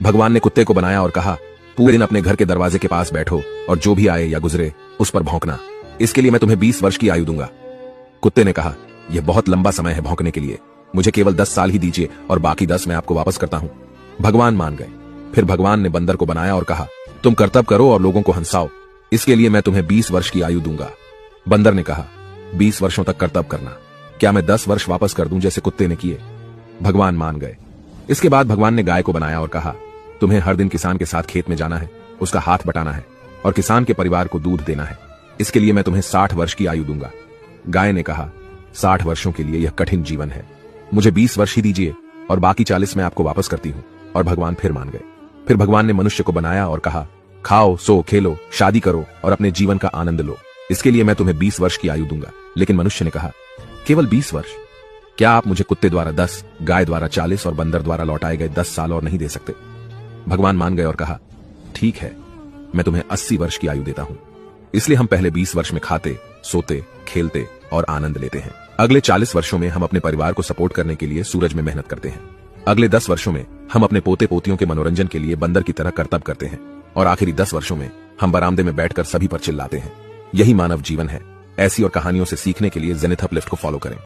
भगवान ने कुत्ते को बनाया और कहा, पूरे दिन अपने घर के दरवाजे के पास बैठो और जो भी आए या गुजरे उस पर भौंकना। इसके लिए मैं तुम्हें 20 वर्ष की आयु दूंगा। कुत्ते ने कहा, यह बहुत लंबा समय है भौंकने के लिए, मुझे केवल 10 साल ही दीजिए और बाकी 10 मैं आपको वापस करता हूं। भगवान मान गए। फिर भगवान ने बंदर को बनाया और कहा, तुम कर्तव्य करो और लोगों को हंसाओ, इसके लिए मैं तुम्हें 20 वर्ष की आयु दूंगा। बंदर ने कहा, 20 वर्षों तक कर्तव्य करना, क्या मैं 10 वर्ष वापस कर दूं जैसे कुत्ते ने किए? भगवान मान गए। इसके बाद भगवान ने गाय को बनाया और कहा, तुम्हें हर दिन किसान के साथ खेत में जाना है, उसका हाथ बटाना है और किसान के परिवार को दूध देना है, इसके लिए मैं तुम्हें 60 वर्ष की आयु दूंगा। गाय ने कहा, 60 वर्षों के लिए यह कठिन जीवन है, मुझे 20 वर्ष ही दीजिए और बाकी 40 मैं आपको वापस करती हूं। और भगवान फिर मान गए। फिर भगवान ने मनुष्य को बनाया और कहा, खाओ, सो, खेलो, शादी करो और अपने जीवन का आनंद लो, इसके लिए मैं तुम्हें 20 वर्ष की आयु दूंगा। लेकिन मनुष्य ने कहा, केवल 20 वर्ष? क्या आप मुझे कुत्ते द्वारा 10, गाय द्वारा 40 और बंदर द्वारा लौटाए गए 10 साल और नहीं दे सकते? भगवान मान गए और कहा, ठीक है, मैं तुम्हें 80 वर्ष की आयु देता हूं। इसलिए हम पहले 20 वर्ष में खाते, सोते, खेलते और आनंद लेते हैं। अगले 40 वर्षों में हम अपने परिवार को सपोर्ट करने के लिए सूरज में मेहनत करते हैं। अगले 10 वर्षों में हम अपने पोते पोतियों के मनोरंजन के लिए बंदर की तरह कर्तव्य करते हैं और आखिरी 10 वर्षों में हम बरामदे में बैठकर सभी पर चिल्लाते हैं। यही मानव जीवन है। ऐसी और कहानियों से सीखने के लिए जेनिथ अपलिफ्ट को फॉलो करें।